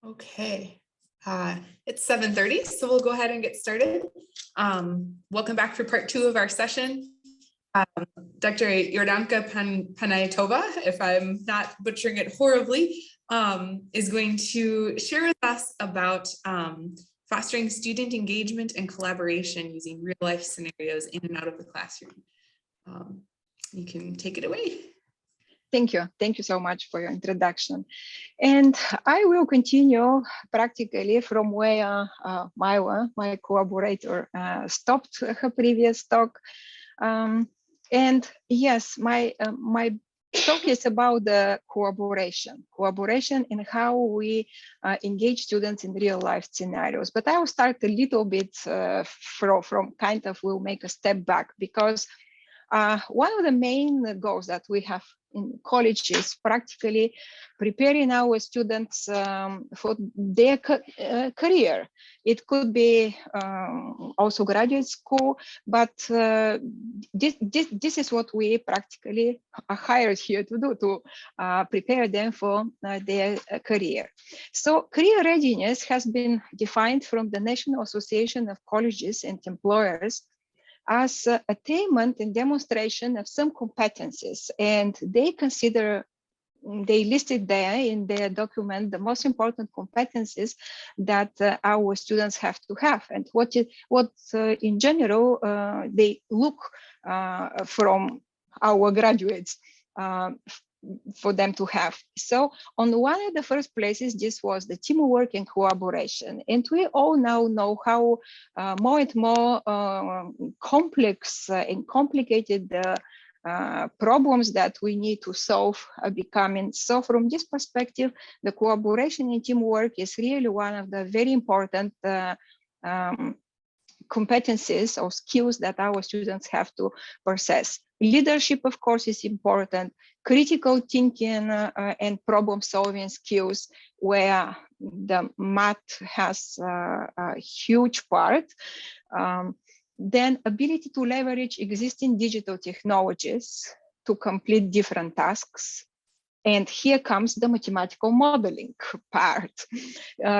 Okay, it's 7:30, so we'll go ahead and get started. Welcome back for part 2 of our session. Dr. Iordanka Panayotova, if I'm not butchering it horribly, is going to share with us about fostering student engagement and collaboration using real-life scenarios in and out of the classroom. You can take it away. Thank you. Thank you so much for your introduction. And I will continue practically from where my collaborator stopped her previous talk. And yes, my talk is about the collaboration and how we engage students in real life scenarios. But I will start a little bit from kind of, we'll make a step back, because one of the main goals that we have in college is practically preparing our students for their career. It could be also graduate school, but this is what we practically are hired here to do, to prepare them for their career. So career readiness has been defined from the National Association of Colleges and Employers as attainment and demonstration of some competencies, and they listed there in their document the most important competencies that our students have to have, and what in general they look from our graduates for them to have. So on one of the first places, this was the teamwork and collaboration. And we all now know how more and more complex and complicated the problems that we need to solve are becoming. So from this perspective, the collaboration and teamwork is really one of the very important competencies or skills that our students have to possess. Leadership, of course, is important. Critical thinking and problem solving skills, where the math has a huge part. Then ability to leverage existing digital technologies to complete different tasks. And here comes the mathematical modeling part.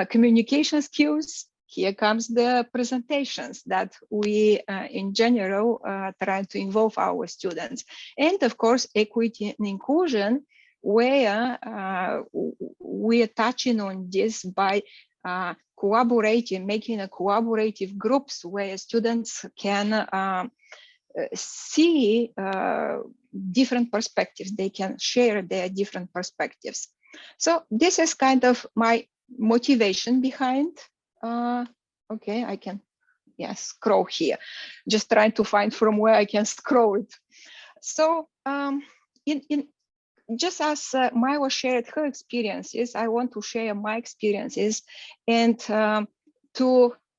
Communication skills. Here comes the presentations that we, in general, try to involve our students. And of course, equity and inclusion, where we are touching on this by collaborating, making a collaborative groups where students can see different perspectives. They can share their different perspectives. So this is kind of my motivation behind. Okay, I can scroll here, just trying to find from where I can scroll it. So just as Myla shared her experiences, I want to share my experiences, and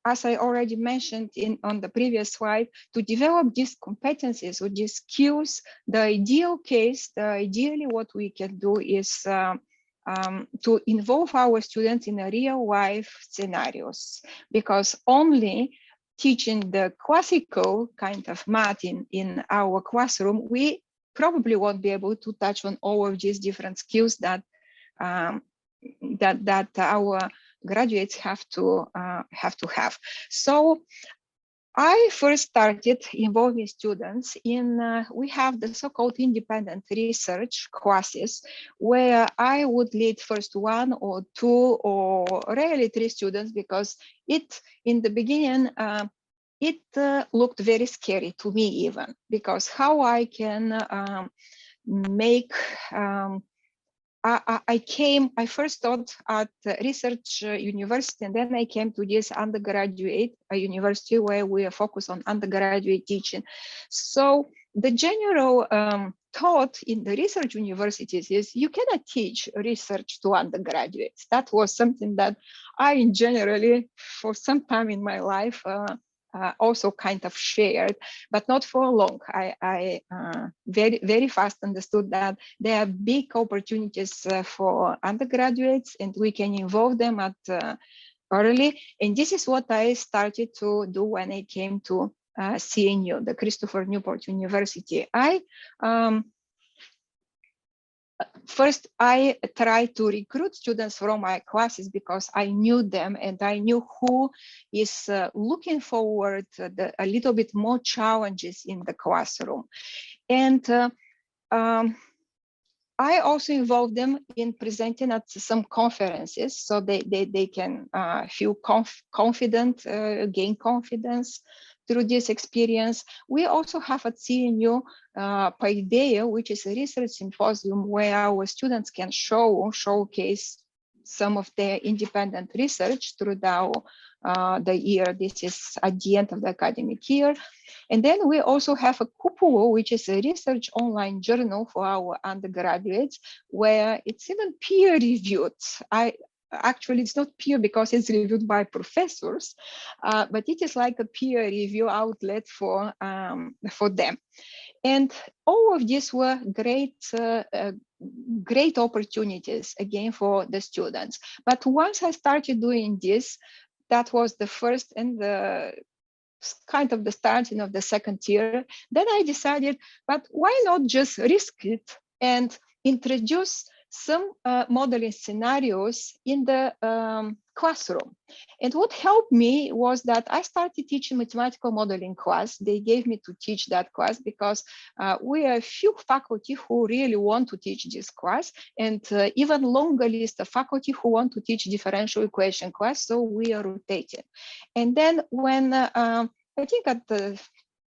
as I already mentioned on the previous slide, to develop these competencies or these skills, the ideal case, ideally what we can do is to involve our students in a real life scenarios, because only teaching the classical kind of math in our classroom, we probably won't be able to touch on all of these different skills that that our graduates have to have. So I first started involving students in, we have the so-called independent research classes, where I would lead first 1 or 2 or rarely 3 students, because in the beginning, it looked very scary to me even, because how I can make, I first taught at research university, and then I came to this undergraduate university where we are focused on undergraduate teaching. So the general thought in the research universities is you cannot teach research to undergraduates. That was something that I generally, for some time in my life, also kind of shared, but not for long. I very fast understood that there are big opportunities for undergraduates, and we can involve them at early. And this is what I started to do when I came to CNU, the Christopher Newport University. I first, I tried to recruit students from my classes because I knew them and I knew who is looking forward to a little bit more challenges in the classroom. And I also involve them in presenting at some conferences so they can feel confident, gain confidence through this experience. We also have at CNU Paideia, which is a research symposium where our students can showcase some of their independent research throughout the year. This is at the end of the academic year. And then we also have a Cupulo, which is a research online journal for our undergraduates, where it's even peer reviewed. Actually, it's not peer because it's reviewed by professors, but it is like a peer review outlet for them. And all of these were great opportunities again for the students. But once I started doing this, that was the first and the kind of the starting of the second year. Then I decided, but why not just risk it and introduce some modeling scenarios in the classroom. And what helped me was that I started teaching mathematical modeling class. They gave me to teach that class because we are a few faculty who really want to teach this class, and even longer list of faculty who want to teach differential equation class, so we are rotating. And then when I think at the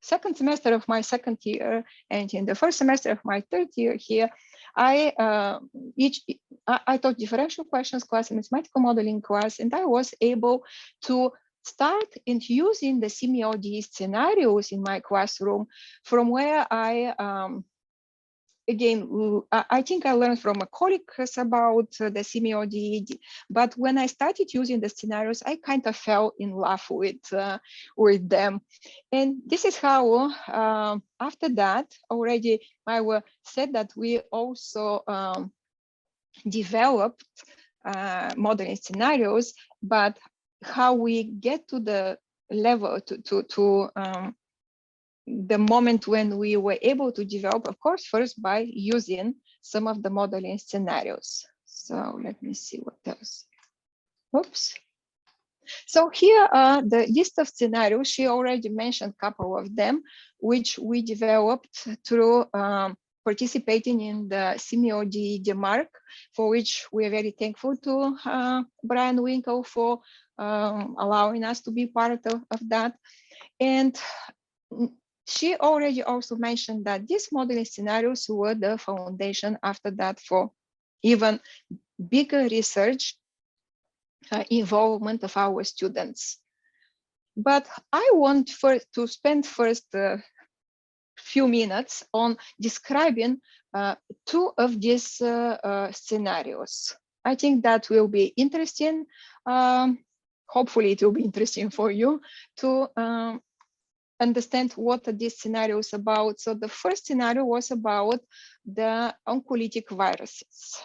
second semester of my second year and in the first semester of my third year here, I taught differential questions class and mathematical modeling class, and I was able to start in using the semi-ODE scenarios in my classroom, from where I think I learned from a colleague about the semi-ODE, but when I started using the scenarios, I kind of fell in love with them. And this is how, after that, already I said that we also developed modeling scenarios, but how we get to the level to the moment when we were able to develop, of course, first by using some of the modeling scenarios. So let me see what else. Oops. So here are the list of scenarios. She already mentioned a couple of them, which we developed through participating in the semi-ODE DMARC, for which we are very thankful to Brian Winkle for allowing us to be part of that. And she already also mentioned that these modeling scenarios were the foundation after that for even bigger research involvement of our students. But I want to spend first a few minutes on describing two of these scenarios. I think that will be interesting. Hopefully it will be interesting for you to understand what are these scenarios about. So the first scenario was about the oncolytic viruses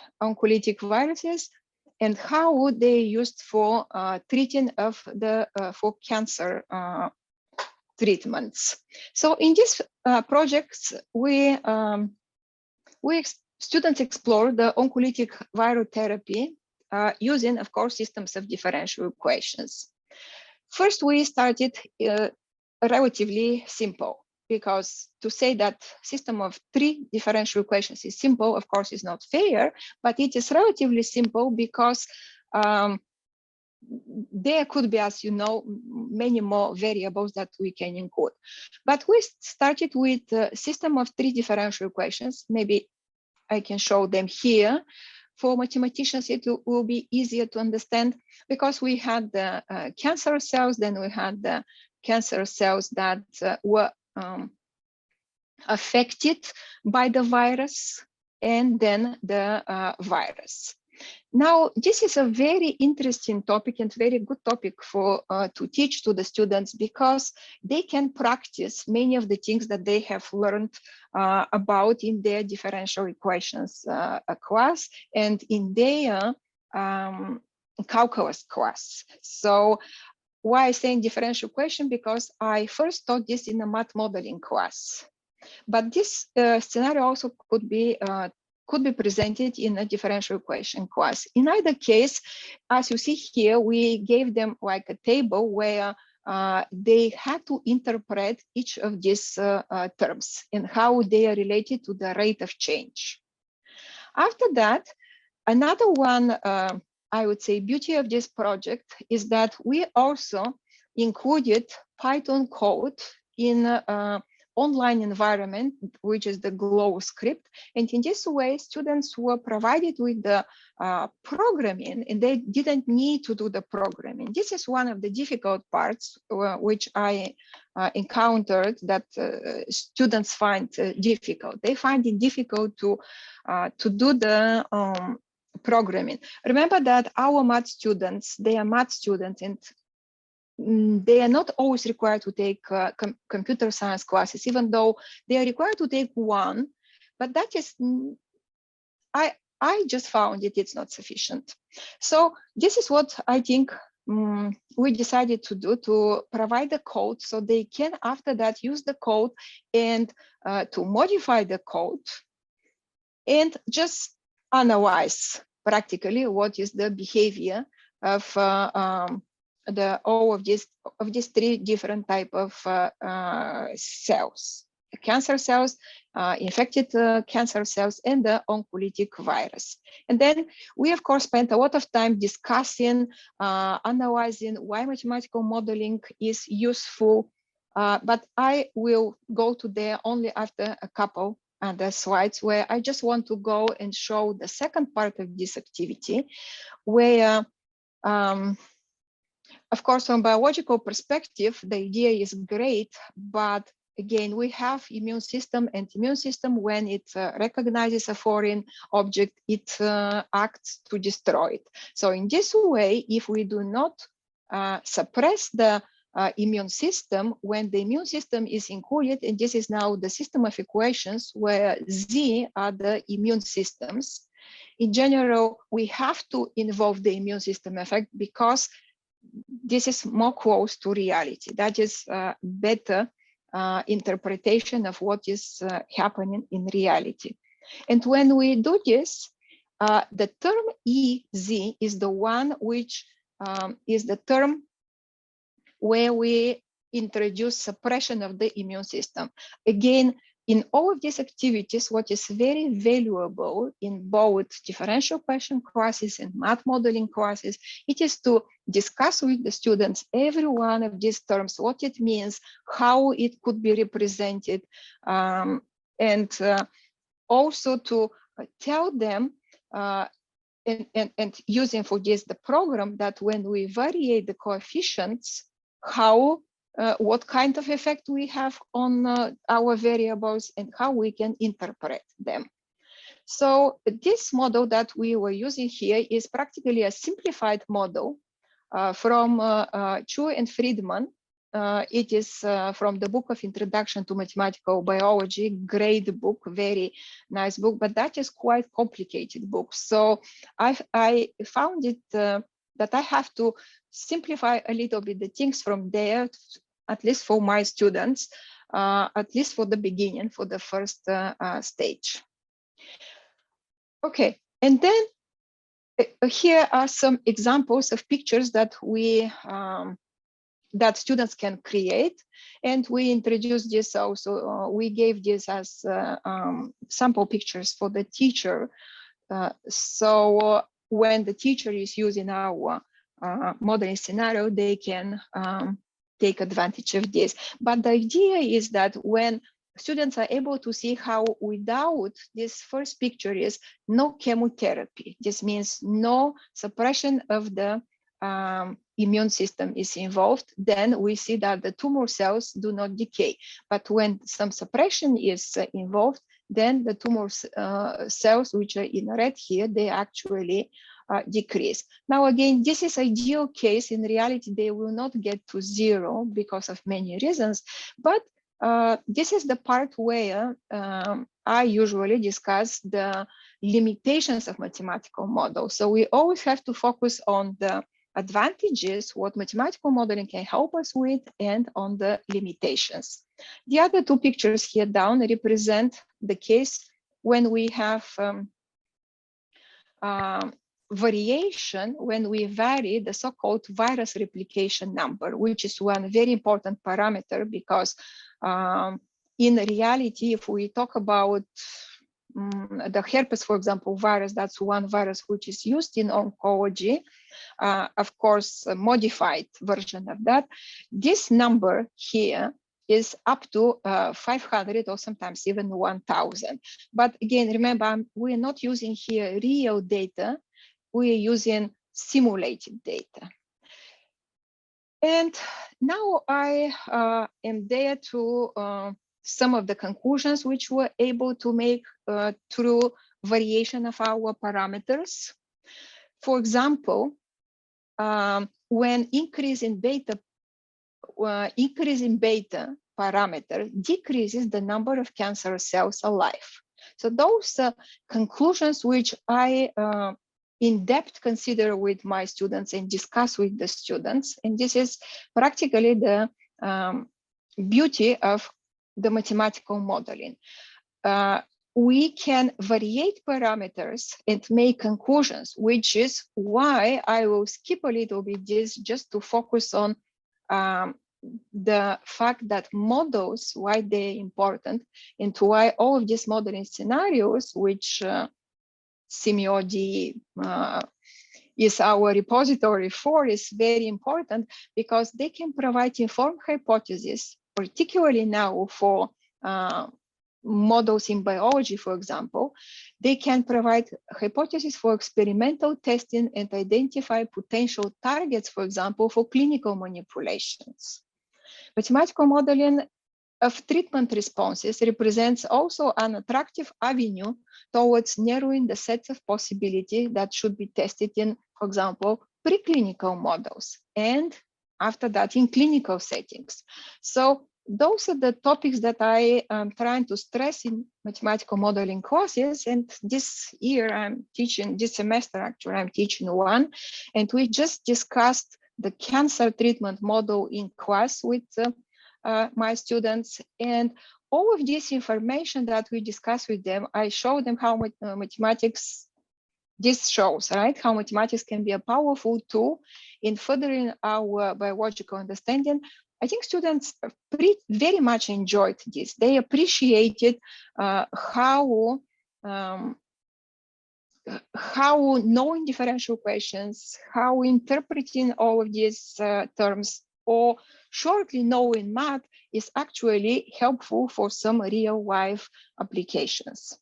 and how would they used for treating of the for cancer treatments. So in these projects, students explore the oncolytic virotherapy using, of course, systems of differential equations. First, we started relatively simple, because to say that system of 3 differential equations is simple, of course, is not fair, but it is relatively simple because there could be, as you know, many more variables that we can include. But we started with a system of 3 differential equations. Maybe I can show them here. For mathematicians, it will be easier to understand because we had the cancer cells, then we had the cancer cells that were affected by the virus, and then the virus. Now, this is a very interesting topic and very good topic for to teach to the students, because they can practice many of the things that they have learned about in their differential equations class and in their calculus class. So why I say differential equation? Because I first taught this in a math modeling class. But this scenario also could be could be presented in a differential equation class. In either case, as you see here, we gave them like a table where they had to interpret each of these terms and how they are related to the rate of change. After that, another one, I would say, beauty of this project is that we also included Python code in online environment, which is the Glow script. And in this way, students were provided with the programming, and they didn't need to do the programming. This is one of the difficult parts which I encountered that students find difficult. They find it difficult to do the programming. Remember that our math students, they are math students, and they are not always required to take computer science classes, even though they are required to take one, but that is, I just found it's not sufficient. So this is what I think we decided to do, to provide the code so they can, after that, use the code and to modify the code and just analyze practically what is the behavior of all of these three different type of cells: cancer cells, infected cancer cells, and the oncolytic virus. And then we, of course, spent a lot of time discussing, analyzing why mathematical modeling is useful. But I will go to there only after a couple other slides, where I just want to go and show the second part of this activity, where of course, from biological perspective, the idea is great, but again, we have immune system, and immune system, when it recognizes a foreign object, it acts to destroy it. So in this way, if we do not suppress the immune system, when the immune system is included, and this is now the system of equations where Z are the immune systems, in general, we have to involve the immune system effect because this is more close to reality. That is a better interpretation of what is happening in reality. And when we do this, the term EZ is the one which is the term where we introduce suppression of the immune system. Again, in all of these activities, what is very valuable in both differential equation classes and math modeling classes, it is to discuss with the students every one of these terms, what it means, how it could be represented, and also to tell them and using for this the program, that when we vary the coefficients, how what kind of effect we have on our variables and how we can interpret them. So this model that we were using here is practically a simplified model from Chu and Friedman. It is from the book of Introduction to Mathematical Biology, great book, very nice book, but that is quite complicated book. So I found it that I have to simplify a little bit the things from there, at least for my students, at least for the beginning, for the first stage. Okay, and then here are some examples of pictures that we that students can create, and we introduced this also. We gave this as sample pictures for the teacher. So when the teacher is using our modeling scenario, they can take advantage of this. But the idea is that when students are able to see how without this first picture is no chemotherapy, this means no suppression of the immune system is involved, then we see that the tumor cells do not decay. But when some suppression is involved, then the tumor cells, which are in red here, they actually decrease. Now, again, this is ideal case. In reality, they will not get to zero because of many reasons, but this is the part where I usually discuss the limitations of mathematical models. So we always have to focus on the advantages, what mathematical modeling can help us with, and on the limitations. The other two pictures here down represent the case when we have variation when we vary the so-called virus replication number, which is one very important parameter, because in reality, if we talk about the herpes, for example, virus, that's one virus which is used in oncology, of course, a modified version of that. This number here is up to 500 or sometimes even 1,000. But again, remember, we're not using here real data, we're using simulated data. And now I am there to some of the conclusions which we're able to make through variation of our parameters. For example, when increase in beta parameter decreases the number of cancer cells alive. So those conclusions which I in depth consider with my students and discuss with the students, and this is practically the beauty of the mathematical modeling. We can variate parameters and make conclusions, which is why I will skip a little bit this just to focus on the fact that models, why they're important, and why all of these modeling scenarios, which SimioD is our repository for, is very important, because they can provide informed hypotheses, particularly now for models in biology, for example. They can provide hypotheses for experimental testing and identify potential targets, for example, for clinical manipulations. Mathematical modeling of treatment responses represents also an attractive avenue towards narrowing the sets of possibility that should be tested in, for example, preclinical models, and after that in clinical settings. So those are the topics that I am trying to stress in mathematical modeling courses. And this year I'm teaching, this semester actually, I'm teaching one. And we just discussed the cancer treatment model in class with my students. And all of this information that we discuss with them, I show them how mathematics, this shows, right, how mathematics can be a powerful tool in furthering our biological understanding. I think students very much enjoyed this. They appreciated how knowing differential equations, how interpreting all of these terms, or shortly knowing math is actually helpful for some real life applications.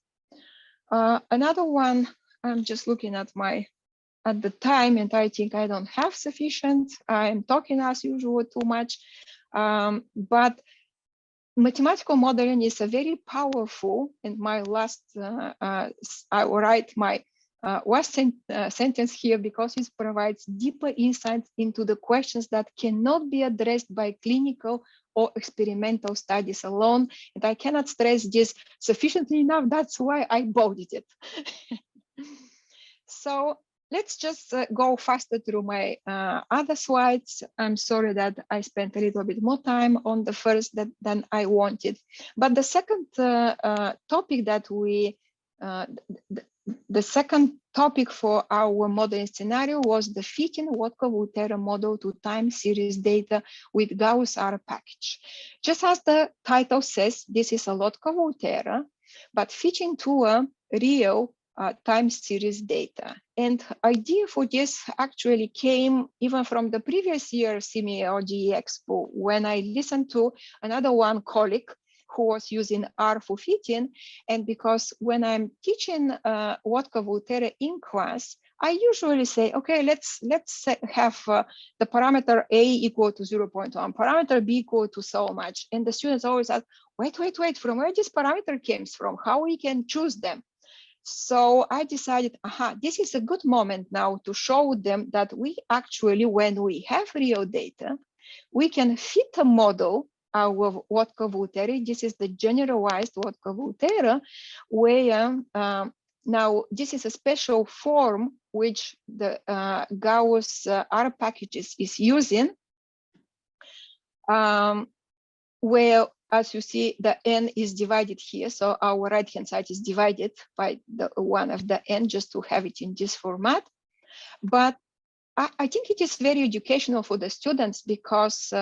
Another one, I'm just looking at the time, and I think I don't have sufficient. I'm talking as usual too much, but mathematical modeling is a very powerful, and my last, I will write my last sentence here, because it provides deeper insights into the questions that cannot be addressed by clinical or experimental studies alone. And I cannot stress this sufficiently enough. That's why I bolded it. So let's just go faster through my other slides. I'm sorry that I spent a little bit more time on the first than I wanted. But the second topic that the second topic for our modeling scenario was the fitting Wodka-Volterra model to time series data with Gauss-R package. Just as the title says, this is a Wodka-Volterra, but fitting to a real time series data. And idea for this actually came even from the previous year SimioD Expo, when I listened to another one colleague who was using R for fitting. And because when I'm teaching Wodka-Volterra in class, I usually say, okay, let's have the parameter A equal to 0.1, parameter B equal to so much. And the students always ask, wait, from where this parameter came from, how we can choose them. So I decided, this is a good moment now to show them that we actually, when we have real data, we can fit a model of Wodka-Volterra. This is the generalized Wodka-Volterra, where now this is a special form which the Gauss-R packages is using, where as you see, the n is divided here. So our right-hand side is divided by the one of the n, just to have it in this format. But I think it is very educational for the students, because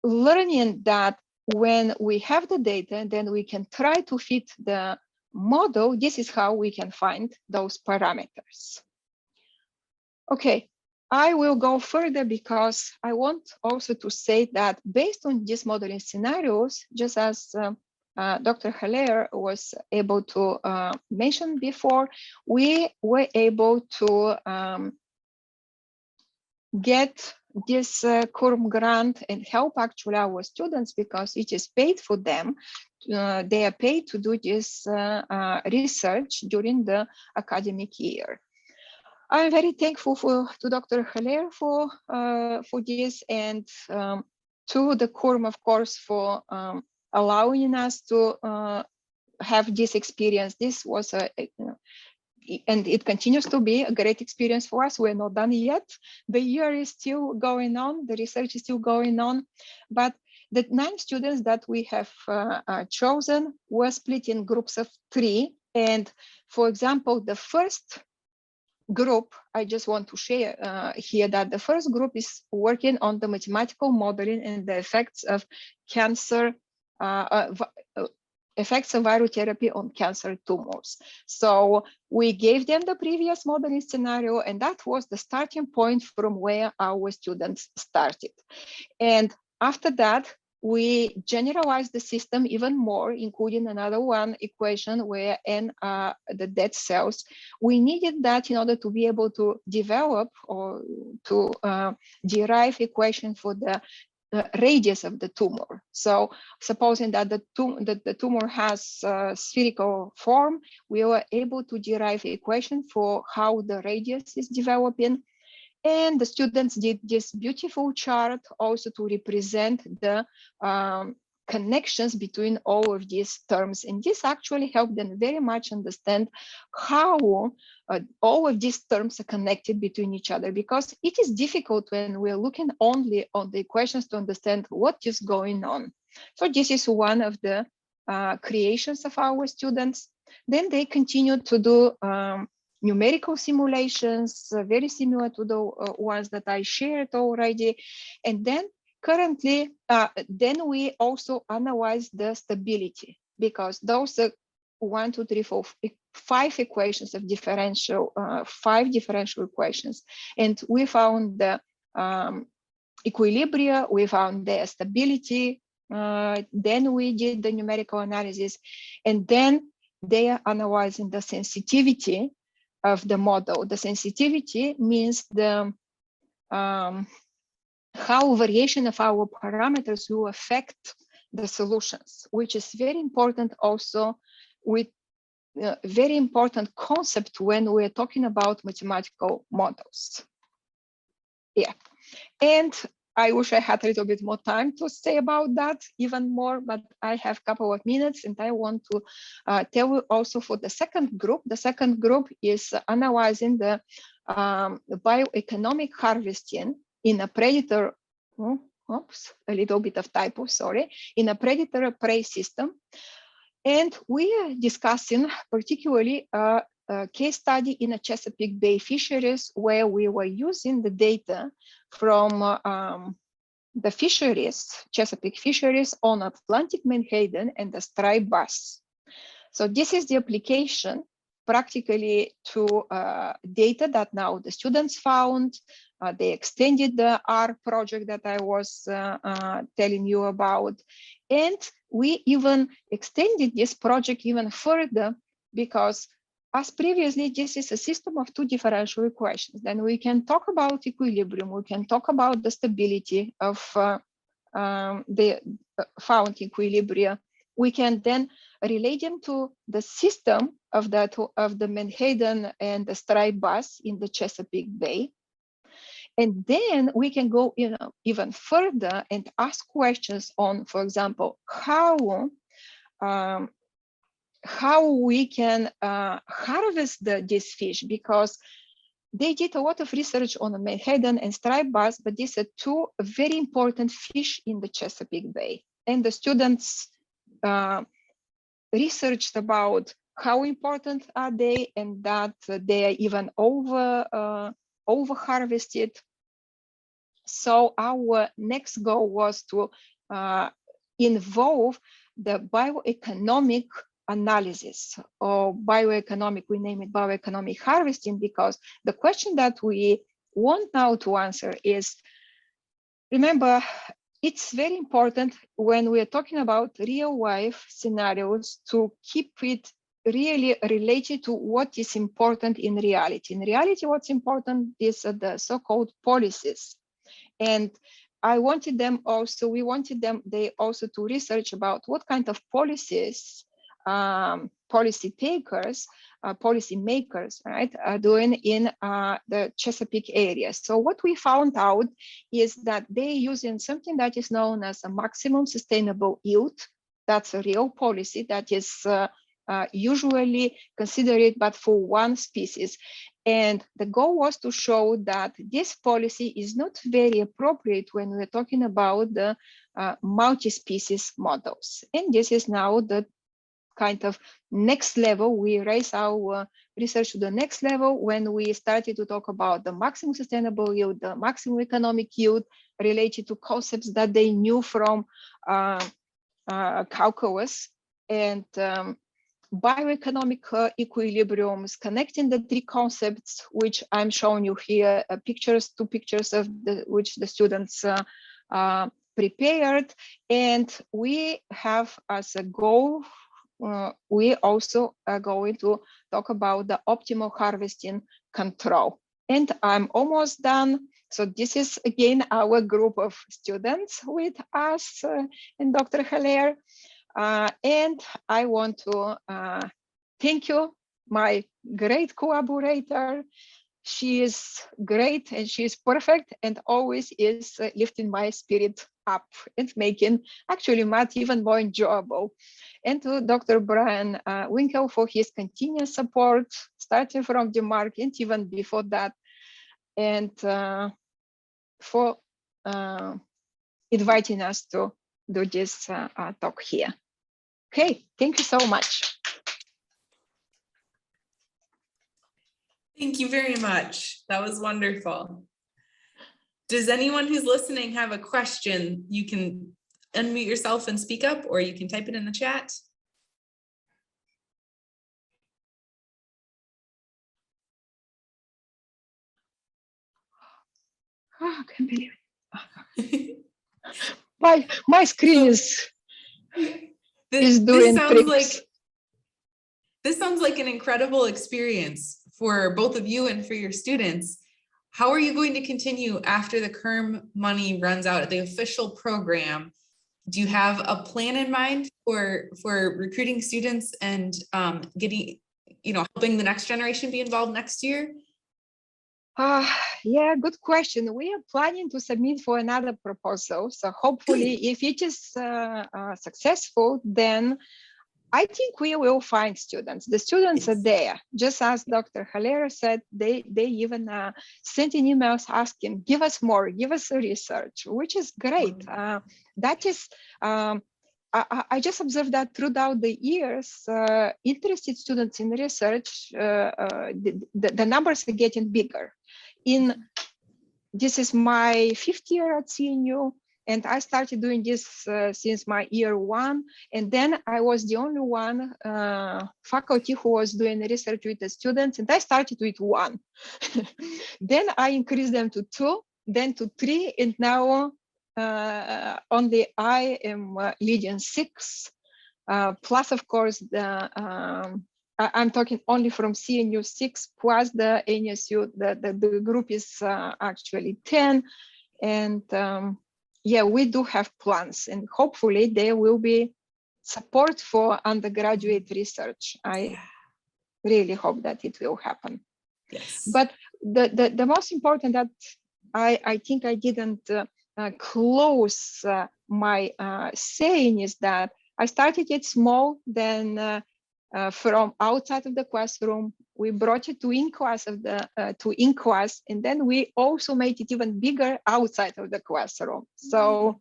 learning that when we have the data, then we can try to fit the model. This is how we can find those parameters. Okay, I will go further, because I want also to say that based on these modeling scenarios, just as Dr. Haller was able to mention before, we were able to get this CURM grant and help actually our students, because it is paid for them. They are paid to do this research during the academic year. I'm very thankful to Dr. Haller for this, and to the CURM, of course, for allowing us to have this experience. This was and it continues to be a great experience for us. We're not done yet. The year is still going on. The research is still going on. But the 9 students that we have chosen were split in groups of 3. And for example, the first group, I just want to share here that the first group is working on the mathematical modeling and the effects of cancer, effects of virotherapy on cancer tumors. So we gave them the previous modeling scenario, and that was the starting point from where our students started. And after that, we generalized the system even more, including another one equation where n are the dead cells. We needed that in order to be able to develop or to derive equation for the radius of the tumor. So supposing that the tumor has a spherical form, we were able to derive equation for how the radius is developing. And the students did this beautiful chart also to represent the connections between all of these terms. And this actually helped them very much understand how all of these terms are connected between each other, because it is difficult when we're looking only on the equations to understand what is going on. So this is one of the creations of our students. Then they continue to do numerical simulations, very similar to the ones that I shared already. And then currently, then we also analyze the stability, because those are 1, 2, 3, 4, 5 equations of differential, 5 differential equations. And we found the equilibria, we found the stability, then we did the numerical analysis, and then they are analyzing the sensitivity of the model. The sensitivity means the how variation of our parameters will affect the solutions, which is very important also, with very important concept when we're talking about mathematical models. Yeah, and I wish I had a little bit more time to say about that even more, but I have a couple of minutes, and I want to tell you also for the second group. The second group is analyzing the bioeconomic harvesting in a predator, oops, a little bit of typo, sorry, in a predator-prey system. And we are discussing particularly a case study in a Chesapeake Bay fisheries, where we were using the data from the fisheries, Chesapeake fisheries on Atlantic menhaden and the striped bass. So this is the application practically to data that now the students found. They extended the R project that I was telling you about. And we even extended this project even further, because as previously, this is a system of 2 differential equations. Then we can talk about equilibrium, we can talk about the stability of the found equilibria. We can then relate them to the system of the menhaden and the striped bass in the Chesapeake Bay. And then we can go even further and ask questions on, for example, how we can harvest these fish, because they did a lot of research on the menhaden and striped bass, but these are 2 very important fish in the Chesapeake Bay. and the students researched about how important are they, and that they are even over harvested. So our next goal was to involve the bioeconomic analysis, or bioeconomic, we name it bioeconomic harvesting, because the question that we want now to answer is, remember, it's very important when we're talking about real life scenarios to keep it really related to what is important in reality. In reality, what's important is the so-called policies. And we wanted them they also to research about what kind of policies policy makers, right, are doing in the Chesapeake area. So what we found out is that they're using something that is known as a maximum sustainable yield. That's a real policy that is usually considered but for one species. And the goal was to show that this policy is not very appropriate when we're talking about the multi-species models. And this is now the kind of next level. We raise our research to the next level when we started to talk about the maximum sustainable yield, the maximum economic yield, related to concepts that they knew from calculus, and bioeconomic equilibriums, connecting the three concepts, which I'm showing you here, two pictures of which the students prepared. And we have as a goal, we also are going to talk about the optimal harvesting control. And I'm almost done. So this is again our group of students with us and Dr. Haller. And I want to thank you, my great collaborator. She is great and she is perfect and always is lifting my spirit up and making actually math even more enjoyable. And to Dr. Brian Winkel for his continuous support, starting from Denmark and even before that, and for inviting us to do this talk here. Okay, thank you so much. Thank you very much. That was wonderful. Does anyone who's listening have a question? You can unmute yourself and speak up, or you can type it in the chat. Oh, I can't believe it. my screen is doing tricks. This sounds like an incredible experience for both of you and for your students. How are you going to continue after the KERM money runs out, the official program? Do you have a plan in mind for recruiting students and getting, helping the next generation be involved next year? Yeah, good question. We are planning to submit for another proposal. So hopefully, if it is successful, then I think we will find students. The students are there. Just as Dr. Haller said, they even sent in emails asking, give us more, give us a research, which is great. That is, I just observed that throughout the years, interested students in research, the numbers are getting bigger. This is my 5th year at CNU. And I started doing this since my year 1. And then I was the only one faculty who was doing research with the students. And I started with 1. Then I increased them to 2, then to 3. And now only I am leading 6. Plus, of course, I'm talking only from CNU 6 plus the NSU. The group is actually 10. And yeah, we do have plans, and hopefully there will be support for undergraduate research. I really hope that it will happen. Yes. But the most important that I think I didn't close my saying is that I started it small, then from outside of the classroom, we brought it to in-class and then we also made it even bigger outside of the classroom. So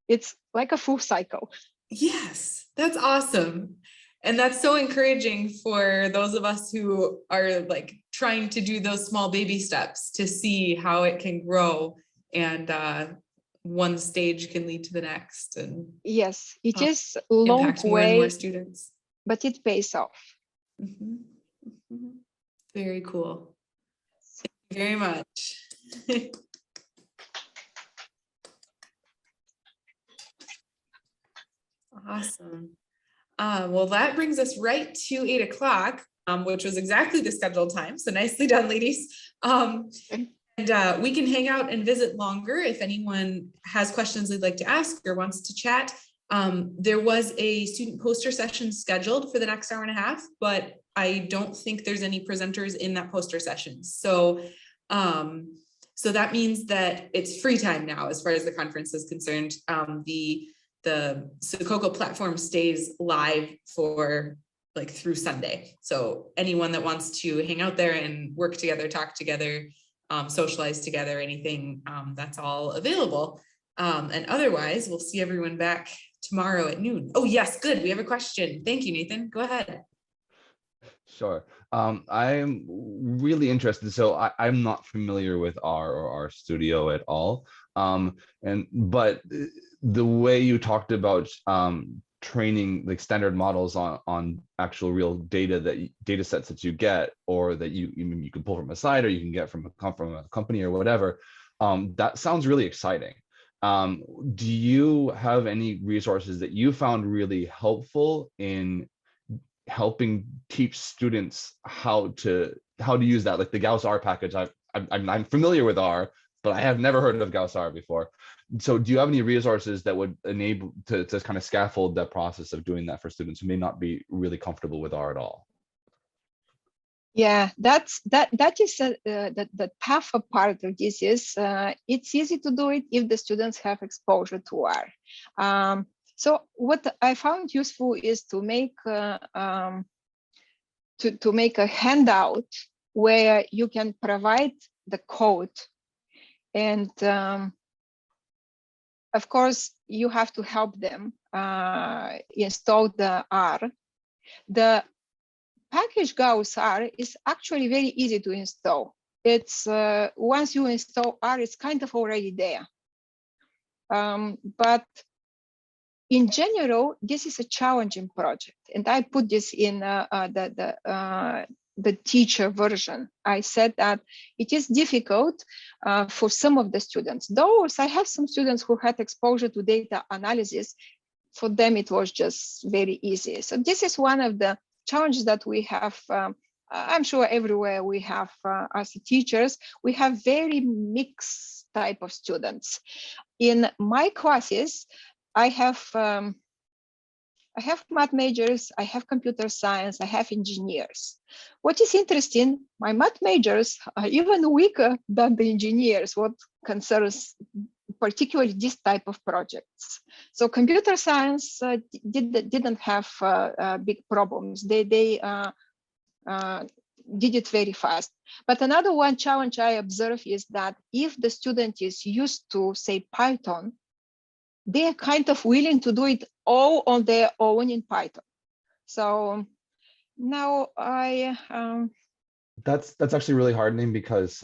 it's like a full cycle. Yes, that's awesome. And that's so encouraging for those of us who are like trying to do those small baby steps to see how it can grow, and one stage can lead to the next, and Yes, it is a long impact more and more way, students. but it pays off. Mhm. Mhm. Very cool. Thank you very much. Awesome. Well, that brings us right to 8 o'clock, which was exactly the scheduled time. So nicely done, ladies. And we can hang out and visit longer if anyone has questions they'd like to ask or wants to chat. There was a student poster session scheduled for the next hour and a half, but I don't think there's any presenters in that poster session. So that means that it's free time now as far as the conference is concerned. The Sococo platform stays live for like through Sunday. So anyone that wants to hang out there and work together, talk together, socialize together, anything, that's all available. And otherwise, we'll see everyone back tomorrow at noon. Oh yes, good. We have a question. Thank you, Nathan. Go ahead. Sure. I'm really interested. So I'm not familiar with R or RStudio at all. But the way you talked about training like standard models on actual real data sets that you get, or that you can pull from a site, or you can get from a company or whatever, that sounds really exciting. Do you have any resources that you found really helpful in helping teach students how to use that, like the Gauss R package? I'm familiar with R, but I have never heard of Gauss R before. So do you have any resources that would enable to kind of scaffold that process of doing that for students who may not be really comfortable with R at all? Yeah, that is the tough part of this is it's easy to do it if the students have exposure to R. So what I found useful is to make to make a handout where you can provide the code, and of course you have to help them install the R. The package Gauss R is actually very easy to install. It's once you install R, it's kind of already there. But in general, this is a challenging project, and I put this in the teacher version. I said that it is difficult for some of the students. Those, I have some students who had exposure to data analysis. For them, it was just very easy. So this is one of the challenges that we have. I'm sure everywhere we have, as teachers, we have very mixed type of students. In my classes, I have math majors, I have computer science, I have engineers. What is interesting, my math majors are even weaker than the engineers, what concerns particularly this type of projects. So computer science didn't have big problems. They did it very fast. But another one challenge I observe is that if the student is used to, say, Python, they are kind of willing to do it all on their own in Python. So now that's actually really heartening, because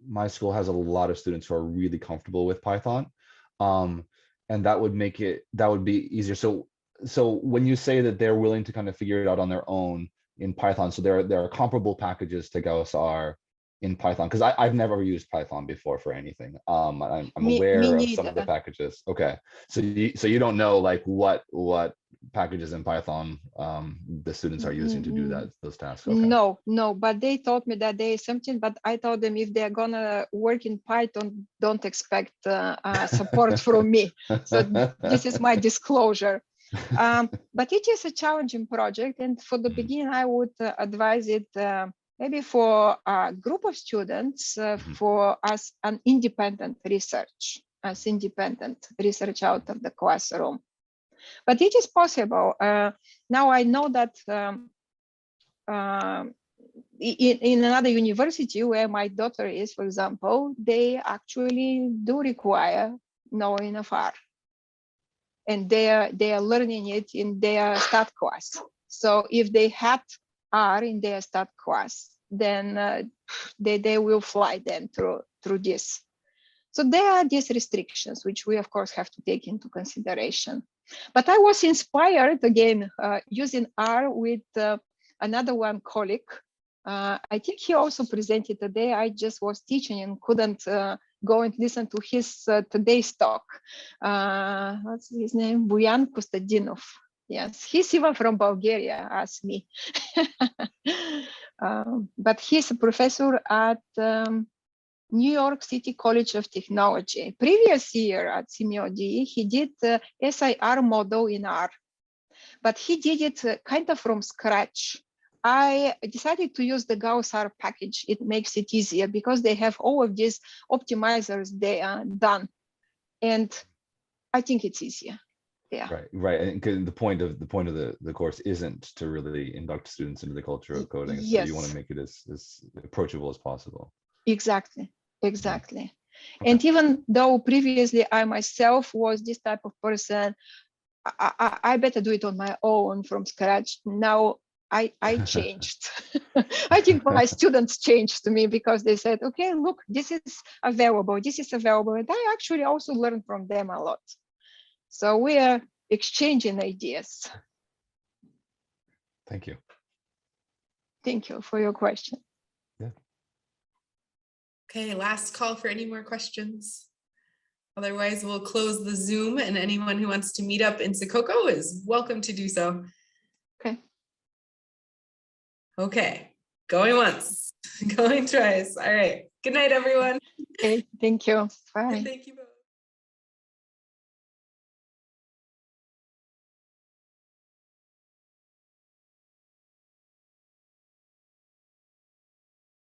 my school has a lot of students who are really comfortable with Python, and that would be easier. So when you say that they're willing to kind of figure it out on their own in Python, so there are comparable packages to Gauss R in Python, because I've never used Python before for anything. I'm aware of some of the packages. Okay, so you don't know like what packages in Python the students are using to do those tasks. Okay. No, but they told me that there is something, but I told them if they're gonna work in Python, don't expect support from me. So this is my disclosure. But it is a challenging project, and for the beginning, I would advise it maybe for a group of students, for us an independent research out of the classroom. But it is possible. Now I know that in another university where my daughter is, for example, they actually do require knowing of R. and they are learning it in their stat class. So if they had R in their stat class, then they will fly then through this. So there are these restrictions, which we of course have to take into consideration. But I was inspired again using R with another one colleague. I think he also presented today. I just was teaching and couldn't go and listen to his today's talk. What's his name? Buyan Kostadinov. Yes, he's even from Bulgaria, as me. But he's a professor at New York City College of Technology. Previous year at CMOD, he did the SIR model in R, but he did it kind of from scratch. I decided to use the Gauss-R package. It makes it easier because they have all of these optimizers they are done, and I think it's easier. Yeah. Right. And the point of the course isn't to really induct students into the culture of coding. Yes. So you want to make it as approachable as possible. Exactly. Okay. And even though previously I myself was this type of person, I better do it on my own from scratch. Now I changed. I think my students changed to me because they said, okay, look, this is available. And I actually also learned from them a lot. So we are exchanging ideas. Thank you. Thank you for your question. Yeah. Okay, last call for any more questions. Otherwise, we'll close the Zoom, and anyone who wants to meet up in Secoko is welcome to do so. Okay. Okay, going once, going twice. All right. Good night, everyone. Okay, thank you. Bye. Thank you both.